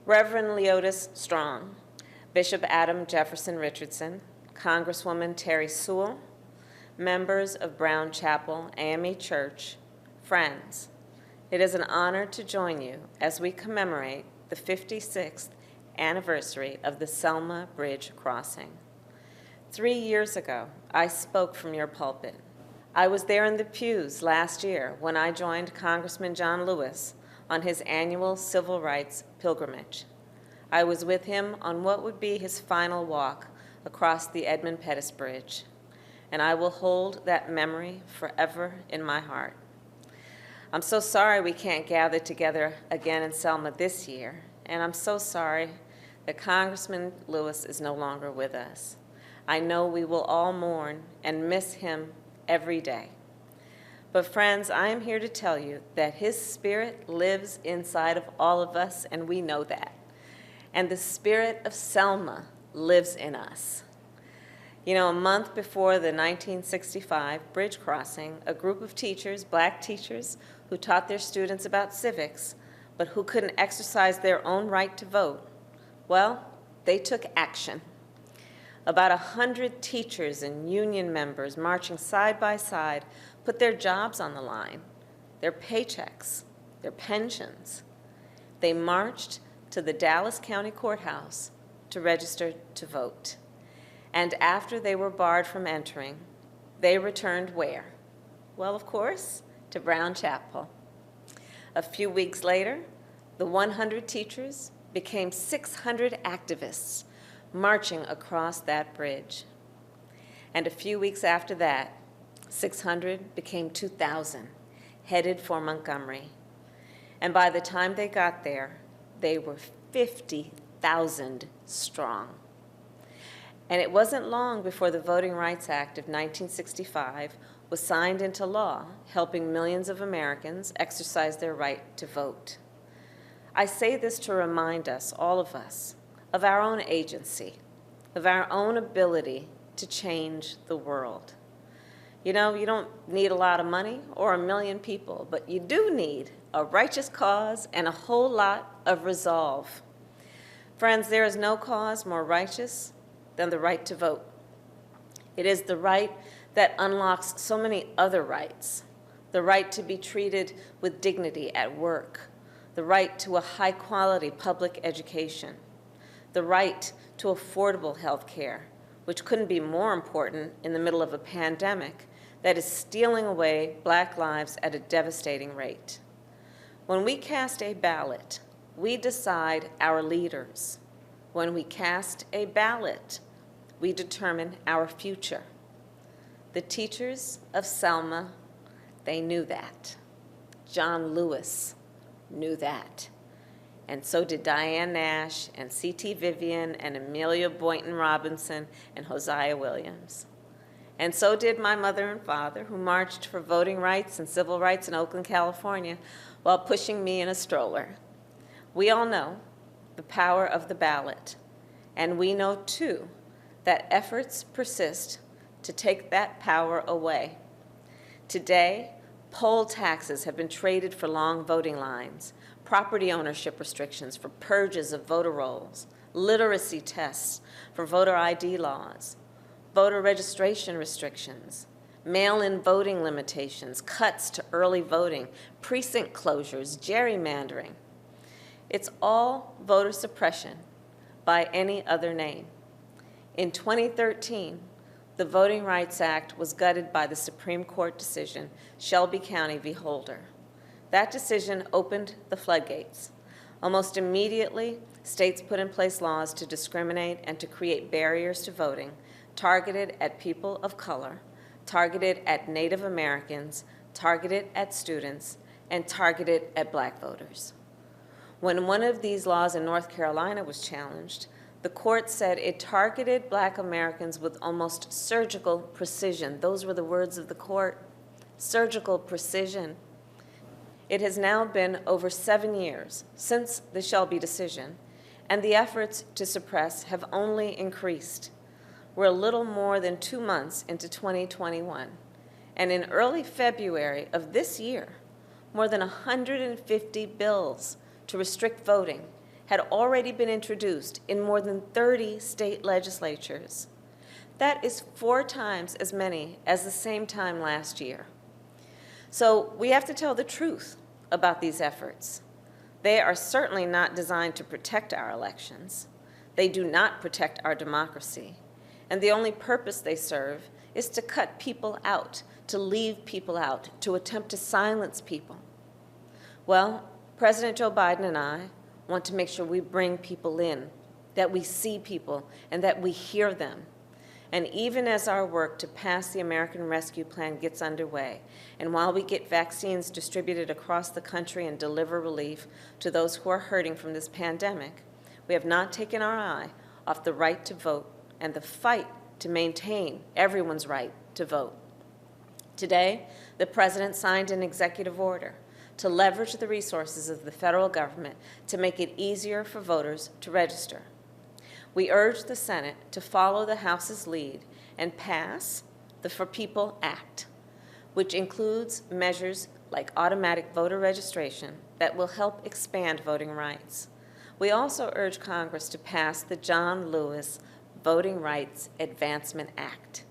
Reverend Leotis Strong, Bishop Adam Jefferson Richardson, Congresswoman Terry Sewell, members of Brown Chapel AME Church, friends, it is an honor to join you as we commemorate the 56th anniversary of the Selma Bridge crossing. 3 years ago, I spoke from your pulpit. I was there in the pews last year when I joined Congressman John Lewis on his annual civil rights pilgrimage. I was with him on what would be his final walk across the Edmund Pettus Bridge, and I will hold that memory forever in my heart. I'm so sorry we can't gather together again in Selma this year, and I'm so sorry that Congressman Lewis is no longer with us. I know we will all mourn and miss him every day. But friends, I am here to tell you that his spirit lives inside of all of us, and we know that. And the spirit of Selma lives in us. You know, a month before the 1965 bridge crossing, a group of teachers, black teachers, who taught their students about civics, but who couldn't exercise their own right to vote, well, they took action. About 100 teachers and union members marching side by side put their jobs on the line, their paychecks, their pensions. They marched to the Dallas County Courthouse to register to vote. And after they were barred from entering, they returned where? Well, of course, to Brown Chapel. A few weeks later, the 100 teachers became 600 activists marching across that bridge. And a few weeks after that, 600 became 2,000, headed for Montgomery. And by the time they got there, they were 50,000 strong. And it wasn't long before the Voting Rights Act of 1965 was signed into law, helping millions of Americans exercise their right to vote. I say this to remind us, all of us, of our own agency, of our own ability to change the world. You know, you don't need a lot of money or 1 million people, but you do need a righteous cause and a whole lot of resolve. Friends, there is no cause more righteous than the right to vote. It is the right that unlocks so many other rights: the right to be treated with dignity at work, the right to a high-quality public education, the right to affordable health care, which couldn't be more important in the middle of a pandemic that is stealing away Black lives at a devastating rate. When we cast a ballot, we decide our leaders. When we cast a ballot, we determine our future. The teachers of Selma, they knew that. John Lewis knew that. And so did Diane Nash and C.T. Vivian and Amelia Boynton Robinson and Hosea Williams. And so did my mother and father, who marched for voting rights and civil rights in Oakland, California, while pushing me in a stroller. We all know the power of the ballot, and we know, too, that efforts persist to take that power away. Today, poll taxes have been traded for long voting lines, property ownership restrictions for purges of voter rolls, literacy tests for voter ID laws, voter registration restrictions, mail-in voting limitations, cuts to early voting, precinct closures, gerrymandering. It's all voter suppression by any other name. In 2013, the Voting Rights Act was gutted by the Supreme Court decision, Shelby County v. Holder. That decision opened the floodgates. Almost immediately, states put in place laws to discriminate and to create barriers to voting, targeted at people of color, targeted at Native Americans, targeted at students, and targeted at Black voters. When one of these laws in North Carolina was challenged, the court said it targeted Black Americans with almost surgical precision. Those were the words of the court: surgical precision. It has now been over 7 years since the Shelby decision, and the efforts to suppress have only increased. We're a little more than 2 months into 2021, and in early February of this year, more than 150 bills to restrict voting had already been introduced in more than 30 state legislatures. That is 4 times as many as the same time last year. So we have to tell the truth about these efforts. They are certainly not designed to protect our elections. They do not protect our democracy. And the only purpose they serve is to cut people out, to leave people out, to attempt to silence people. Well, President Joe Biden and I want to make sure we bring people in, that we see people, and that we hear them. And even as our work to pass the American Rescue Plan gets underway, and while we get vaccines distributed across the country and deliver relief to those who are hurting from this pandemic, we have not taken our eye off the right to vote and the fight to maintain everyone's right to vote. Today, the President signed an executive order to leverage the resources of the federal government to make it easier for voters to register. We urge the Senate to follow the House's lead and pass the For People Act, which includes measures like automatic voter registration that will help expand voting rights. We also urge Congress to pass the John Lewis Voting Rights Advancement Act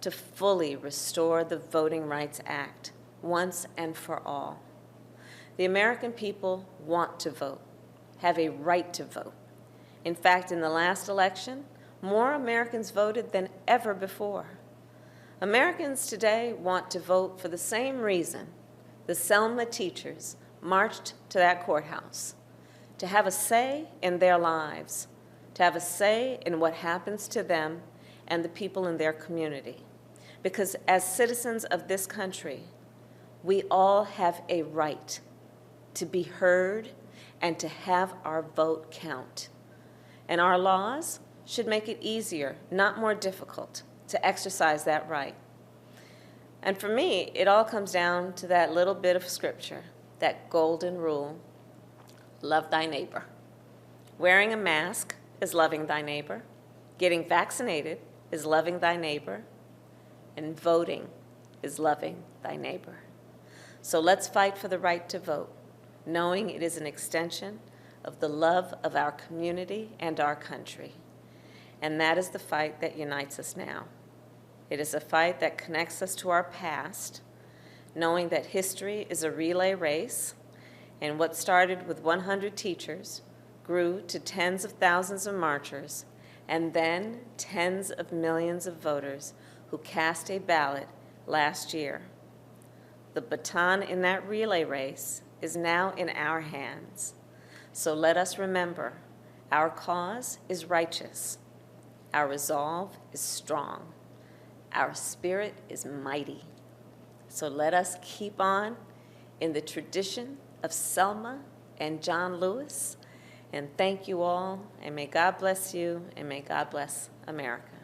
to fully restore the Voting Rights Act once and for all. The American people want to vote, have a right to vote. In fact, in the last election, more Americans voted than ever before. Americans today want to vote for the same reason the Selma teachers marched to that courthouse, to have a say in their lives, to have a say in what happens to them and the people in their community. Because as citizens of this country, we all have a right to be heard and to have our vote count. And our laws should make it easier, not more difficult, to exercise that right. And for me, it all comes down to that little bit of scripture, that golden rule, love thy neighbor. Wearing a mask is loving thy neighbor. Getting vaccinated is loving thy neighbor. And voting is loving thy neighbor. So let's fight for the right to vote, knowing it is an extension of the love of our community and our country. And that is the fight that unites us now. It is a fight that connects us to our past, knowing that history is a relay race, and what started with 100 teachers grew to tens of thousands of marchers, and then tens of millions of voters who cast a ballot last year. The baton in that relay race is now in our hands. So let us remember, our cause is righteous, our resolve is strong, our spirit is mighty. So let us keep on in the tradition of Selma and John Lewis, and thank you all, and may God bless you, and may God bless America.